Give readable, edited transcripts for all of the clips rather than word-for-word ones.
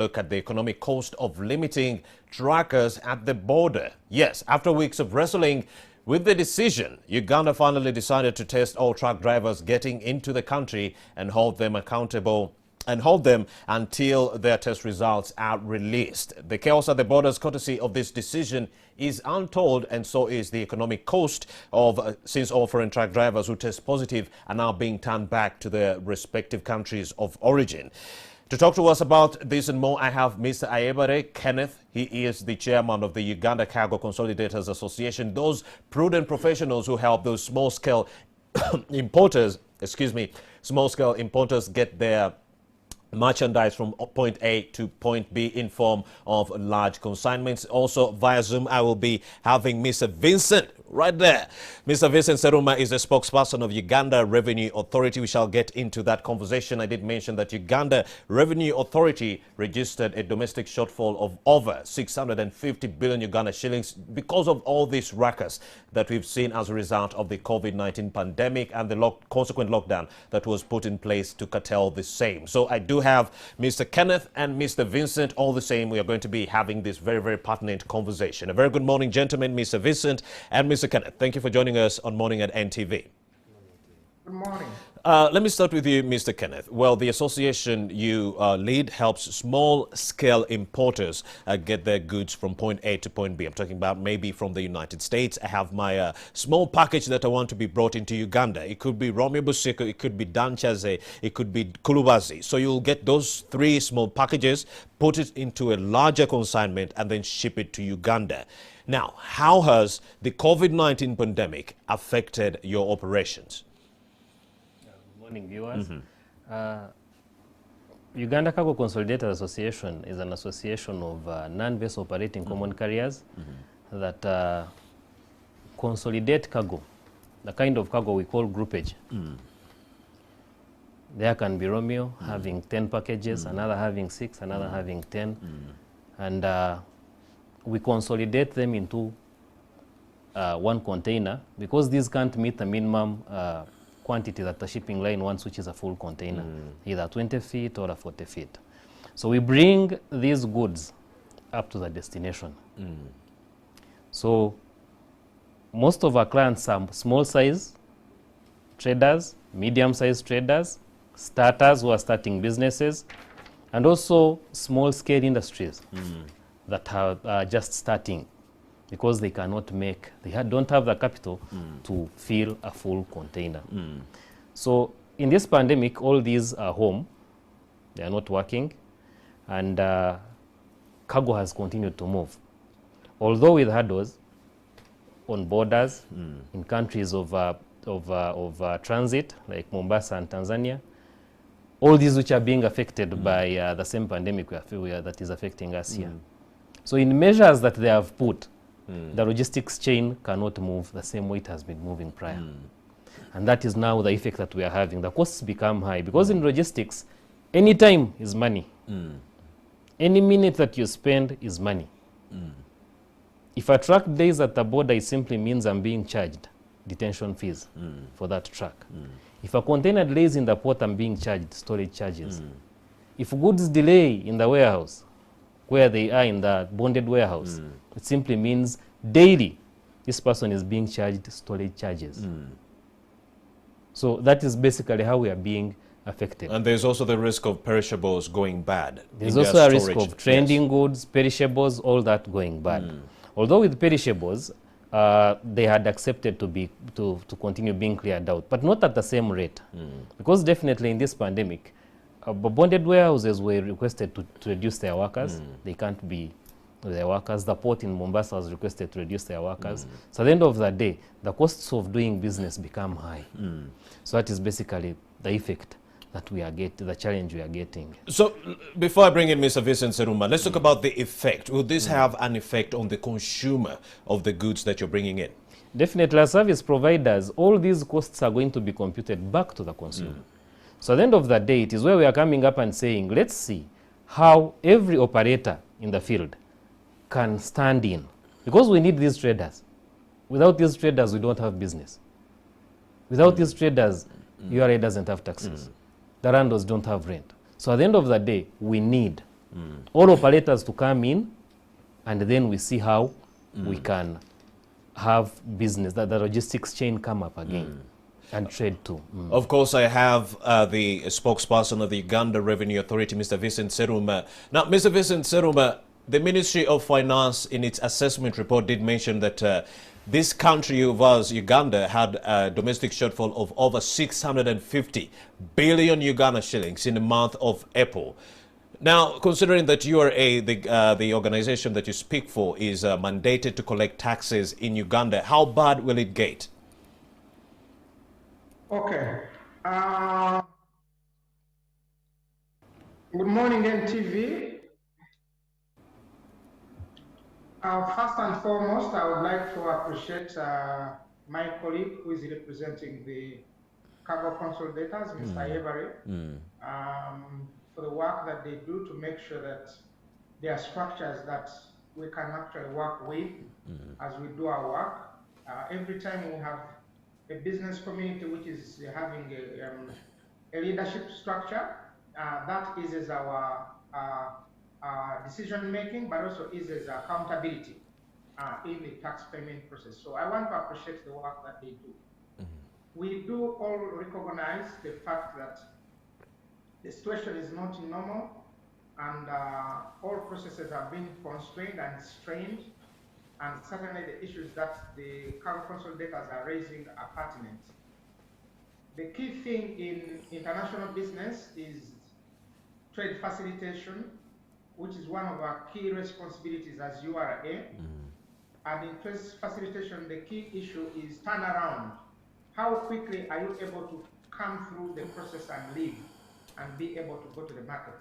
look at the economic cost of limiting truckers at the border. Yes, after weeks of wrestling with the decision, Uganda finally decided to test all truck drivers getting into the country and hold them accountable and hold them until their test results are released. The chaos at the borders courtesy of this decision is untold, and so is the economic cost of since all foreign truck drivers who test positive are now being turned back to their respective countries of origin. To talk to us about this and more, I have Mr. Ayebare Kenneth. He is the chairman of the Uganda Cargo Consolidators Association, those prudent professionals who help those small-scale importers, small-scale importers get their merchandise from point A to point B in form of large consignments. Also via Zoom, I will be having Mr. Vincent right there. Mr. Vincent Seruma is the spokesperson of Uganda Revenue Authority. We shall get into that conversation. I did mention that Uganda Revenue Authority registered a domestic shortfall of over 650 billion Uganda shillings because of all this ruckus that we've seen as a result of the COVID-19 pandemic and the consequent lockdown that was put in place to curtail the same. So I do have Mr. Kenneth and Mr. Vincent all the same. We are going to be having this very, very pertinent conversation. A very good morning, gentlemen, Mr. Vincent and Mr. Kenneth. Thank you for joining us on Morning at NTV. Good morning. Let me start with you, Mr. Kenneth. Well, the association you lead helps small-scale importers get their goods from point A to point B. I'm talking about maybe from the United States. I have my small package that I want to be brought into Uganda. It could be Romeo Busiko, it could be Danchaze, it could be Kulubazi. So you'll get those three small packages, put it into a larger consignment, and then ship it to Uganda. Now, how has the COVID-19 pandemic affected your operations? Morning, viewers. Uganda Cargo Consolidators Association is an association of non-vessel operating common carriers that consolidate cargo, the kind of cargo we call groupage. There can be Romeo having 10 packages, another having 6, another having 10, and we consolidate them into one container because these can't meet the minimum quantity that the shipping line wants, which is a full container, either 20 feet or a 40 feet. So we bring these goods up to the destination. So most of our clients are small size traders, medium size traders, starters who are starting businesses, and also small scale industries that are just starting because they cannot make, don't have the capital to fill a full container. So in this pandemic, all these are home, they are not working, and cargo has continued to move. Although with hurdles on borders, in countries of transit, like Mombasa and Tanzania, all these which are being affected by the same pandemic that is affecting us here. So in measures that they have put, the logistics chain cannot move the same way it has been moving prior. And that is now the effect that we are having. The costs become high because in logistics, any time is money. Any minute that you spend is money. If a truck days at the border, it simply means I'm being charged detention fees for that truck. If a container delays in the port, I'm being charged storage charges. If goods delay in the warehouse, where they are in the bonded warehouse, it simply means daily this person is being charged storage charges. So that is basically how we are being affected. And there's also the risk of perishables going bad. There's also a risk of trending goods, perishables, all that going bad. Although with perishables, they had accepted to continue being cleared out, but not at the same rate. Because definitely in this pandemic, bonded warehouses were requested to reduce their workers. They can't be their workers. The port in Mombasa was requested to reduce their workers. So at the end of the day, the costs of doing business become high. So that is basically the effect that we are getting, the challenge we are getting. So before I bring in Mr. Vincent Seruma, let's talk about the effect. Will this have an effect on the consumer of the goods that you're bringing in? Definitely, as service providers, all these costs are going to be computed back to the consumer. So at the end of the day, it is where we are coming up and saying, let's see how every operator in the field can stand in. Because we need these traders. Without these traders, we don't have business. Without these traders, URA doesn't have taxes. The landlords don't have rent. So at the end of the day, we need all operators to come in, and then we see how we can have business, that the logistics chain come up again and trade too. Of course, I have the spokesperson of the Uganda Revenue Authority, Mr. Vincent Seruma. Now, Mr. Vincent Seruma, the Ministry of Finance in its assessment report did mention that this country of ours, Uganda, had a domestic shortfall of over 650 billion Uganda shillings in the month of April. Now, considering that URA, the organization that you speak for, is mandated to collect taxes in Uganda, how bad will it get? Okay. Good morning, NTV. First and foremost, I would like to appreciate my colleague who is representing the cargo consolidators, Mr. Avery, for the work that they do to make sure that there are structures that we can actually work with as we do our work. Every time we have a business community which is having a leadership structure, that eases our decision making, but also eases accountability in the tax payment process. So I want to appreciate the work that they do. We do all recognize the fact that the situation is not normal, and all processes are being constrained and strained, and certainly the issues that the cargo consolidators are raising are pertinent. The key thing in international business is trade facilitation, which is one of our key responsibilities as URA. And in trade facilitation, the key issue is turnaround. How quickly are you able to come through the process and leave and be able to go to the market?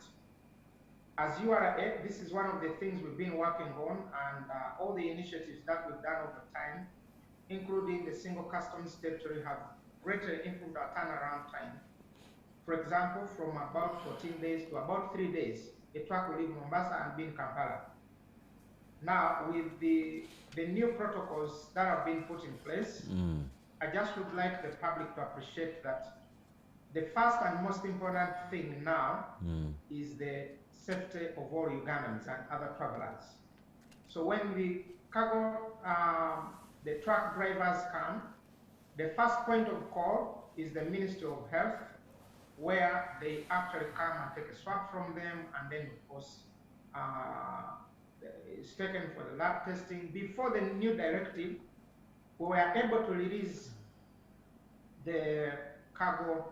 As URA, this is one of the things we've been working on, and all the initiatives that we've done over time, including the single customs territory, have greatly improved our turnaround time. For example, from about 14 days to about 3 days, a truck will leave Mombasa and be in Kampala. Now, with the new protocols that have been put in place, I just would like the public to appreciate that the first and most important thing now is the safety of all Ugandans and other travelers. So when the cargo, the truck drivers come, the first point of call is the Ministry of Health, where they actually come and take a swab from them, and then of course it's taken for the lab testing. Before the new directive, we were able to release the cargo,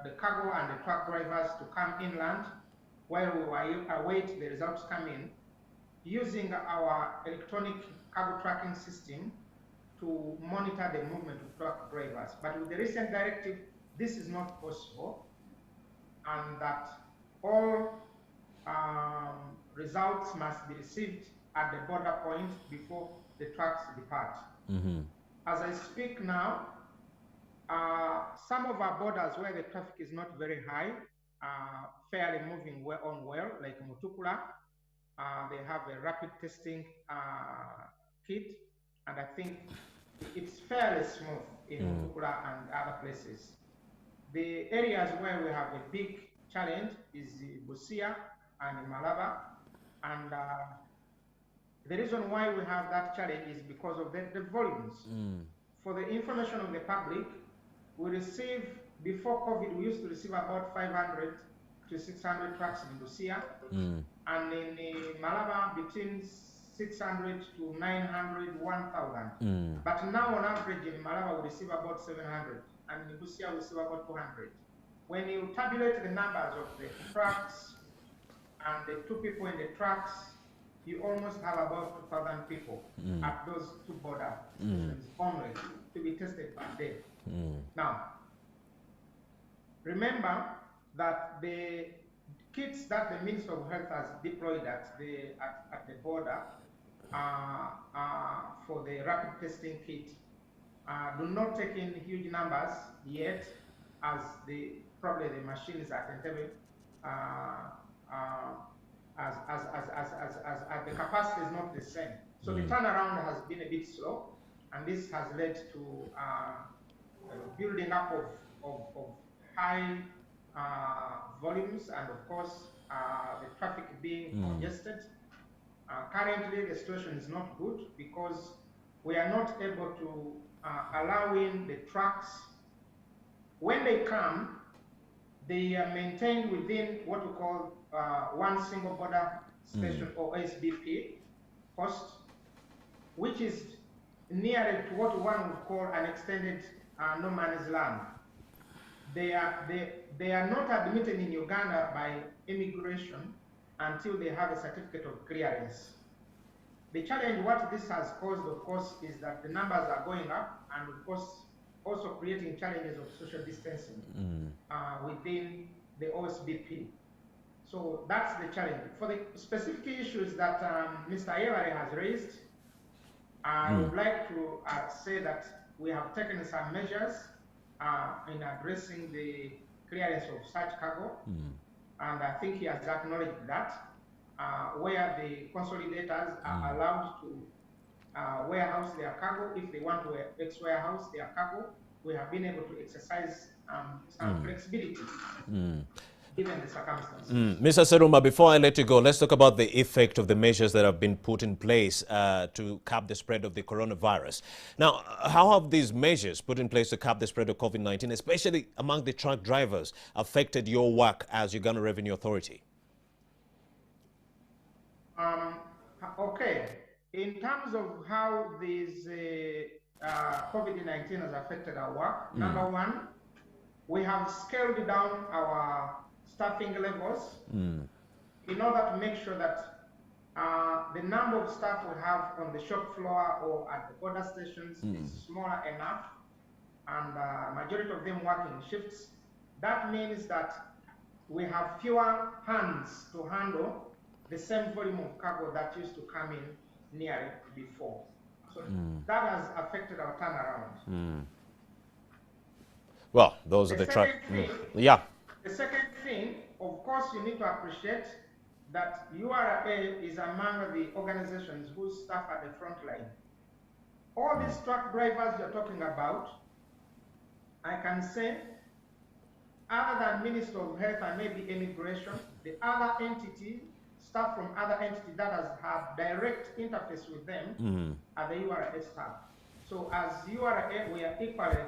the cargo and the truck drivers to come inland, while we await the results come in, using our electronic cargo tracking system to monitor the movement of truck drivers. But with the recent directive, this is not possible, and that all results must be received at the border point before the trucks depart. As I speak now, some of our borders where the traffic is not very high are fairly moving well, like Mutukula. They have a rapid testing kit, and I think it's fairly smooth in Mutukula and other places. The areas where we have a big challenge is Busia and Malaba, and the reason why we have that challenge is because of the volumes. For the information of the public, we receive, before COVID, we used to receive about 500 to 600 trucks in Busia, and in Malaba between 600 to 900, 1,000. But now on average in Malaba we receive about 700, and in Busia we receive about 200. When you tabulate the numbers of the trucks and the 2 people in the trucks, you almost have about 2,000 people at those 2 border stations only to be tested per day. Now, remember that the kits that the Minister of Health has deployed at the border for the rapid testing kit do not take in huge numbers yet, as probably the machines at Entebbe, as the capacity is not the same. So the turnaround has been a bit slow, and this has led to building up of high volumes, and of course the traffic being congested. Currently, the situation is not good because we are not able to allow in the trucks. When they come, they are maintained within what we call one single border station or SBP post, which is nearer to what one would call an extended no man's land. They are not admitted in Uganda by immigration until they have a certificate of clearance. The challenge, what this has caused, of course, is that the numbers are going up, and of course, also creating challenges of social distancing within the OSBP. So that's the challenge. For the specific issues that Mr. Ayebare has raised, I would like to say that we have taken some measures in addressing the clearance of such cargo, and I think he has acknowledged that, where the consolidators are allowed to warehouse their cargo. If they want to warehouse their cargo, we have been able to exercise some flexibility given the circumstances. Mr. Seruma, before I let you go, let's talk about the effect of the measures that have been put in place to cap the spread of the coronavirus. Now, how have these measures put in place to cap the spread of COVID-19, especially among the truck drivers, affected your work as Uganda Revenue Authority? Okay. In terms of how these COVID-19 has affected our work, number one, we have scaled down our staffing levels in order to make sure that the number of staff we have on the shop floor or at the border stations is smaller enough, and majority of them working shifts. That means that we have fewer hands to handle the same volume of cargo that used to come in near it before. So that has affected our turnaround. Well, those are the truck. Yeah. The second thing, of course, you need to appreciate that URA is among the organizations whose staff are the front line. All these truck drivers you're talking about, I can say, other than Minister of Health and maybe Immigration, the other entity, staff from other entities that has had direct interface with them are the URA staff. So as URA, we are equally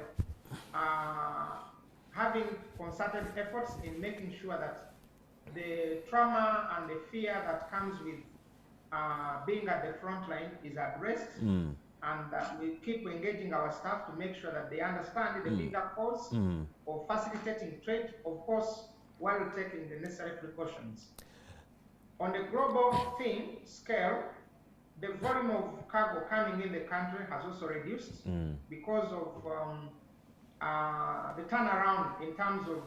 having concerted efforts in making sure that the trauma and the fear that comes with being at the front line is addressed, and that we keep engaging our staff to make sure that they understand the bigger cause of facilitating trade, of course, while taking the necessary precautions. On the global scale, the volume of cargo coming in the country has also reduced because of the turnaround in terms of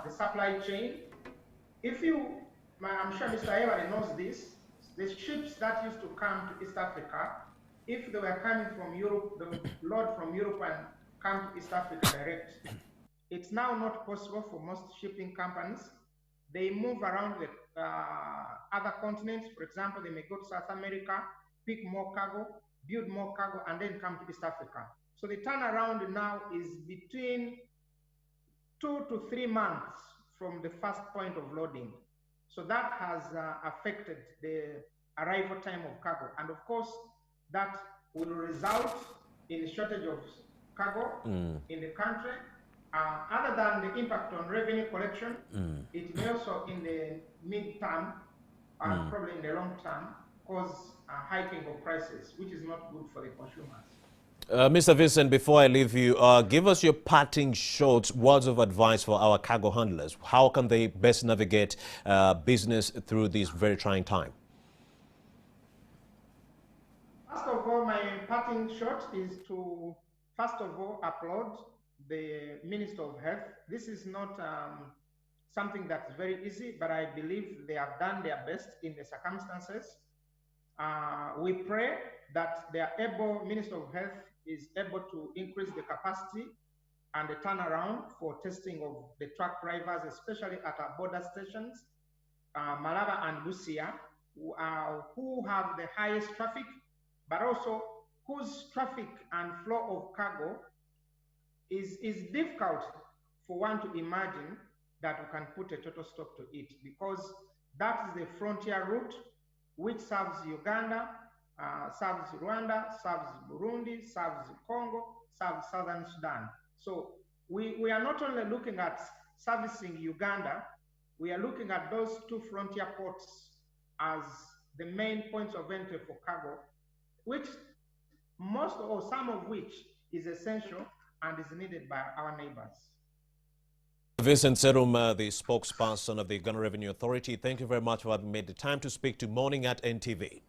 the supply chain. If you, I'm sure Mr. Ayebare knows this, the ships that used to come to East Africa, if they were coming from Europe, they would load from Europe and come to East Africa direct. It's now not possible for most shipping companies. They move around the other continents. For example, they may go to South America, pick more cargo, build more cargo, and then come to East Africa. So the turnaround now is between 2 to 3 months from the first point of loading. So that has affected the arrival time of cargo. And of course, that will result in a shortage of cargo in the country. Other than the impact on revenue collection, it may also in the mid-term and probably in the long term cause a hiking of prices, which is not good for the consumers. Mr. Vincent, before I leave you, give us your parting short words of advice for our cargo handlers. How can they best navigate business through this very trying time? First of all, my parting shot is to, first of all, applaud the Minister of Health. This is not something that's very easy, but I believe they have done their best in the circumstances. We pray that they are able, Minister of Health is able to increase the capacity and the turnaround for testing of the truck drivers, especially at our border stations, Malaba and Busia, who have the highest traffic, but also whose traffic and flow of cargo is difficult for one to imagine that we can put a total stop to it, because That is the frontier route which serves Uganda, serves Rwanda, serves Burundi, serves Congo, serves Southern Sudan. So we are not only looking at servicing Uganda, we are looking at those two frontier ports as the main points of entry for cargo, which most or some of which is essential and is needed by our neighbors. Vincent Serum, the spokesperson of the Uganda Revenue Authority, thank you very much for having made the time to speak to Morning at NTV.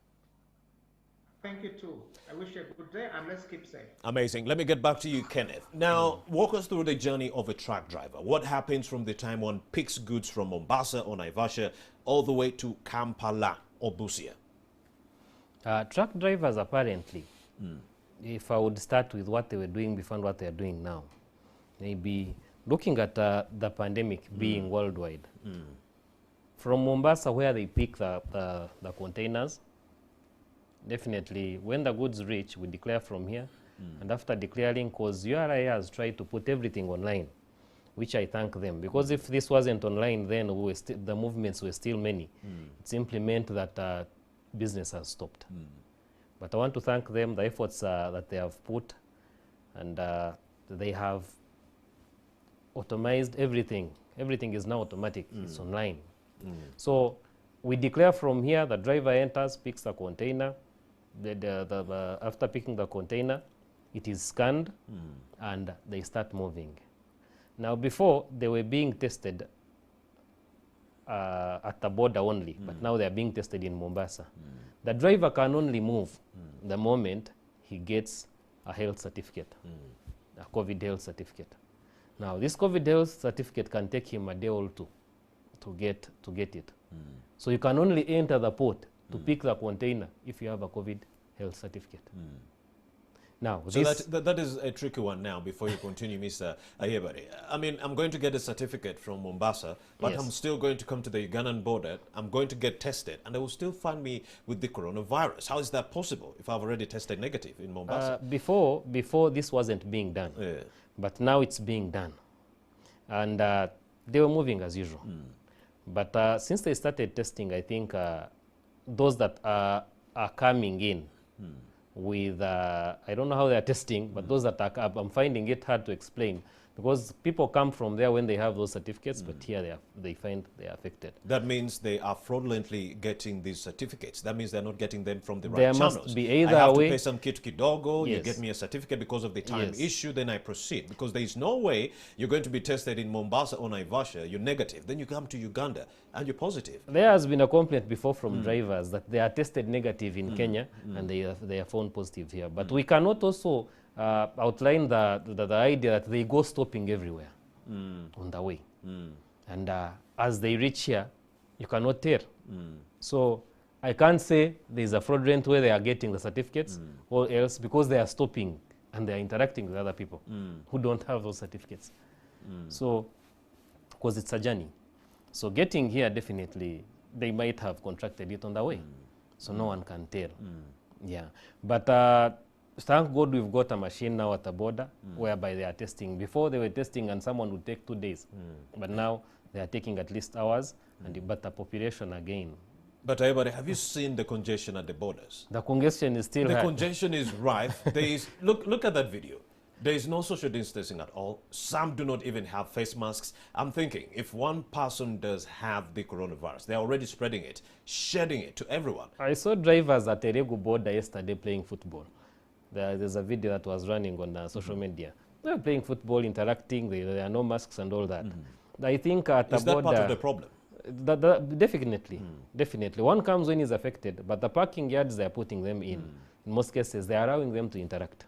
Thank you too. I wish you a good day and let's keep safe. Amazing. Let me get back to you, Kenneth. Now, walk us through the journey of a truck driver. What happens from the time one picks goods from Mombasa or Naivasha all the way to Kampala or Busia? Truck drivers apparently, if I would start with what they were doing before and what they are doing now, maybe looking at the pandemic being worldwide. From Mombasa, where they pick the containers, definitely when the goods reach, we declare from here. And after declaring, because URI has tried to put everything online, which I thank them. Because if this wasn't online, then the movements were still many. It simply meant that business has stopped. But I want to thank them, the efforts that they have put, and they have automized everything. Everything is now automatic, it's online. So we declare from here, the driver enters, picks the container. After picking the container, it is scanned and they start moving. Now before, they were being tested at the border only, but now they are being tested in Mombasa. The driver can only move the moment he gets a health certificate, a COVID health certificate. Now this COVID health certificate can take him a day or two to get it. So you can only enter the port to pick the container if you have a COVID health certificate. Now, so that is a tricky one now before you continue, Mr. Ayebare. I mean, I'm going to get a certificate from Mombasa, but Yes. I'm still going to come to the Ugandan border. I'm going to get tested, and they will still find me with the coronavirus. How is that possible if I've already tested negative in Mombasa? Before this wasn't being done, but now it's being done. And they were moving as usual. But since they started testing, I think those that are coming in with, I don't know how they are testing, but those that are, I'm finding it hard to explain because people come from there when they have those certificates, but here they find they are affected. That means they are fraudulently getting these certificates. That means they're not getting them from the right There channels. must be either I have way. to pay some kidogo, you Yes. get me a certificate because of the time Yes. issue, then I proceed. Because there is no way you're going to be tested in Mombasa or Naivasha, you're negative. Then you come to Uganda and you're positive. There has been a complaint before from drivers that they are tested negative in Kenya and they are found positive here. But we cannot also outline the idea that they go stopping everywhere on the way. And as they reach here, you cannot tell. So I can't say there's a fraudulent way they are getting the certificates or else because they are stopping and they are interacting with other people who don't have those certificates. So, because it's a journey. So getting here, definitely, they might have contracted it on the way. So no one can tell. Yeah. But thank God we've got a machine now at the border whereby they are testing. Before they were testing and someone would take 2 days. But now they are taking at least hours. But the population again. But everybody, have you seen the congestion at the borders? The congestion is still The high. congestion is rife. There is, look at that video. There is no social distancing at all. Some do not even have face masks. I'm thinking if one person does have the coronavirus, they're already spreading it, shedding it to everyone. I saw drivers at Eregu border yesterday playing football. There's a video that was running on social media. They were playing football, interacting, there are no masks and all that. I think at the Is that border, part of the problem? Definitely, definitely. One comes when he's affected, but the parking yards, they're putting them in. In most cases, they're allowing them to interact.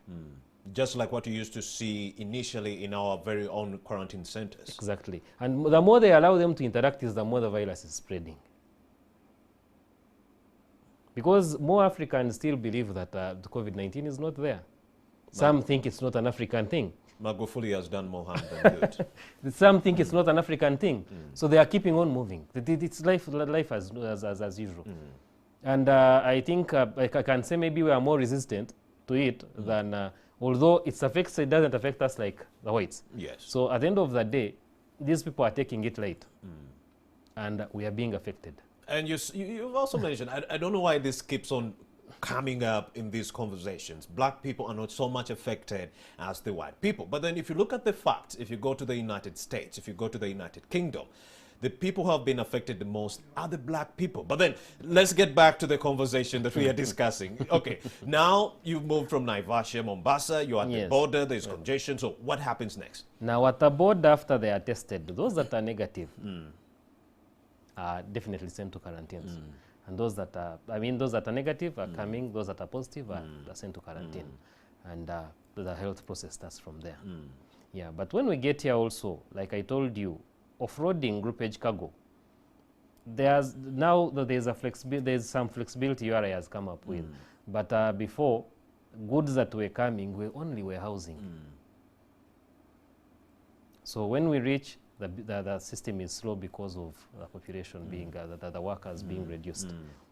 Just like what you used to see initially in our very own quarantine centers. Exactly. And the more they allow them to interact is the more the virus is spreading. Because more Africans still believe that the COVID-19 is not there. Some think it's not an African thing. Magufuli has done more harm than good. Some think it's not an African thing. So they are keeping on moving. It's life as usual. And I think I can say maybe we are more resistant to it than, although it doesn't affect us like the whites. Yes. So at the end of the day, these people are taking it light. And we are being affected. And you've also mentioned, I don't know why this keeps on coming up in these conversations. Black people are not so much affected as the white people. But then if you look at the facts, if you go to the United States, if you go to the United Kingdom, the people who have been affected the most are the black people. But then let's get back to the conversation that we are discussing. Okay, now you've moved from Naivasha, Mombasa, you're at the border, there's congestion. So what happens next? Now at the border, after they are tested, those that are negative are definitely sent to quarantines. And those that are, those that are negative are coming, those that are positive are sent to quarantine. And the health process starts from there. Yeah, but when we get here also, like I told you, off-roading groupage cargo, there's some flexibility URA has come up with. But before, goods that were coming were only warehousing. So when we reach, the system is slow because of the population being, the workers being reduced.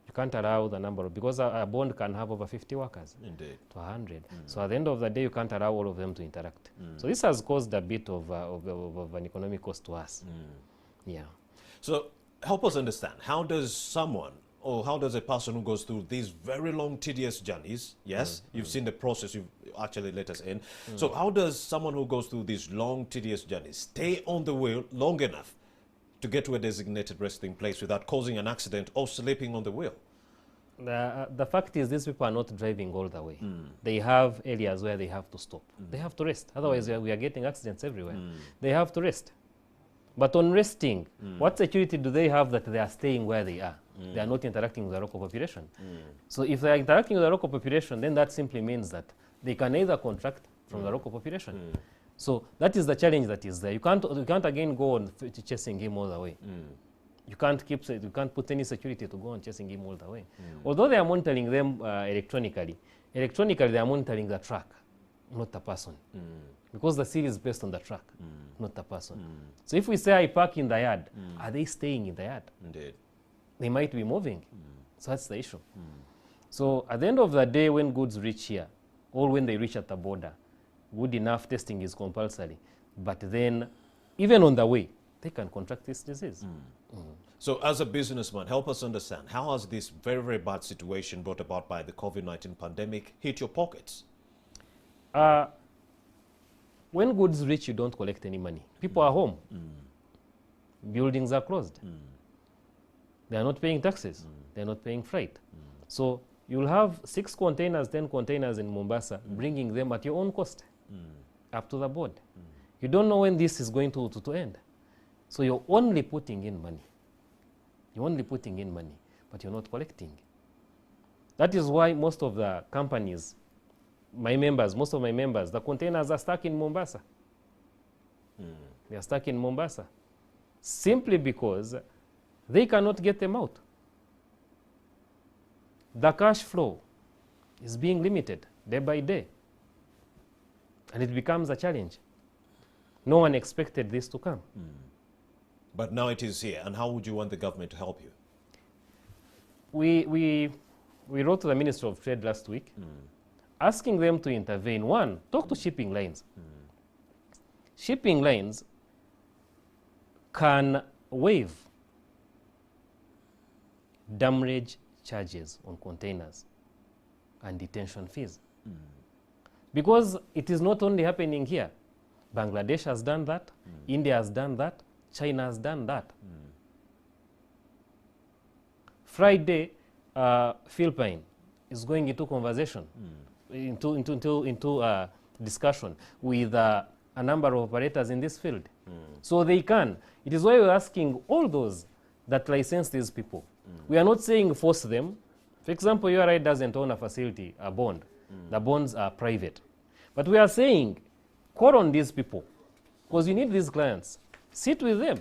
You can't allow the number, because a bond can have over 50 workers. Indeed. To 100. So at the end of the day, you can't allow all of them to interact. So this has caused a bit of an economic cost to us. Yeah. So help us understand, how does someone, or how does a person who goes through these very long, tedious journeys, yes, you've seen the process, you've actually let us in. So how does someone who goes through these long, tedious journeys stay on the wheel long enough to get to a designated resting place without causing an accident or sleeping on the wheel? The fact is, these people are not driving all the way. They have areas where they have to stop. They have to rest. Otherwise, we are getting accidents everywhere. They have to rest. But on resting, what security do they have that they are staying where they are? They are not interacting with the local population. So if they are interacting with the local population, then that simply means that they can either contract from the local population. So that is the challenge that is there. You can't again go on chasing him all the way. You can't put any security to go on chasing him all the way. Although they are monitoring them electronically they are monitoring the truck, not the person. Because the seal is based on the truck, not the person. So if we say I park in the yard, are they staying in the yard? Indeed. They might be moving. So that's the issue. So at the end of the day, when goods reach here, or when they reach at the border, good enough testing is compulsory. But then, even on the way, they can contract this disease. So as a businessman, help us understand, how has this very, very bad situation brought about by the COVID-19 pandemic hit your pockets? When goods reach, you don't collect any money. People are home. Buildings are closed. They are not paying taxes. They are not paying freight. So you'll have 6 containers, 10 containers in Mombasa, bringing them at your own cost up to the board. You don't know when this is going to end. So you're only putting in money. You're only putting in money, but you're not collecting. That is why most of the companies, most of my members, the containers are stuck in Mombasa. They are stuck in Mombasa simply because they cannot get them out. The cash flow is being limited day by day, and it becomes a challenge. No one expected this to come. But now it is here. And how would you want the government to help you? We wrote to the Ministry of Trade last week, asking them to intervene. One, talk to shipping lines. Shipping lines can waive demurrage charges on containers and detention fees. Because it is not only happening here. Bangladesh has done that, India has done that, China has done that. Friday, Philippines is going into conversation, into discussion with a number of operators in this field. So they can. It is why we're asking all those that license these people. We are not saying force them. For example, URI doesn't own a facility, a bond. The bonds are private. But we are saying, call on these people, because you need these clients. Sit with them.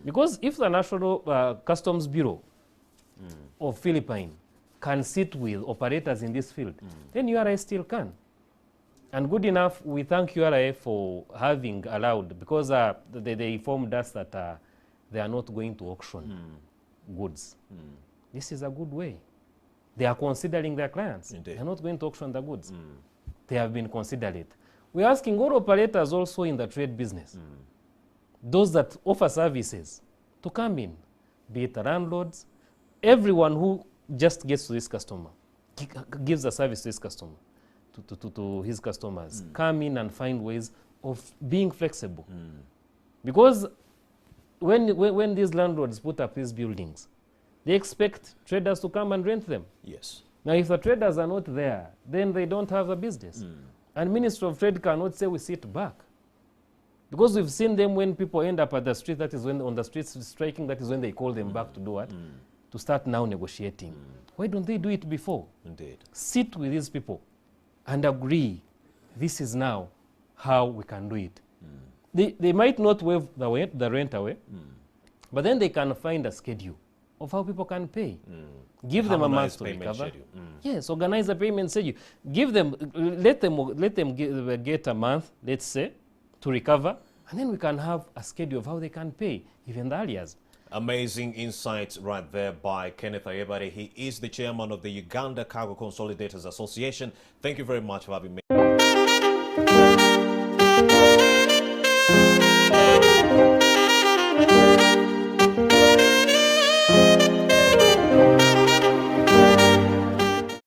Because if the National Customs Bureau of Philippines can sit with operators in this field, then URI still can. And good enough, we thank URI for having allowed, because they informed us that they are not going to auction goods. This is a good way. They are considering their clients. Indeed. They are not going to auction the goods. They have been considerate. We are asking all operators also in the trade business, those that offer services, to come in, be it the landlords, everyone who just gets to this customer, gives a service to this customer, to his customers, come in and find ways of being flexible. Because when these landlords put up these buildings, they expect traders to come and rent them. Yes. Now, if the traders are not there, then they don't have a business. And Ministry of Trade cannot say we sit back. Because we've seen them when people end up at the street, that is when on the streets striking, that is when they call them back to do what? To start now negotiating. Why don't they do it before? Indeed. Sit with these people and agree, this is now how we can do it. They might not waive the rent away, but then they can find a schedule of how people can pay. Give them a month to recover. Yes, organize a payment schedule. Give them, let them get a month, let's say, to recover, and then we can have a schedule of how they can pay, even the arrears. Amazing insights right there by Kenneth Ayebare. He is the chairman of the Uganda Cargo Consolidators Association. Thank you very much for having me.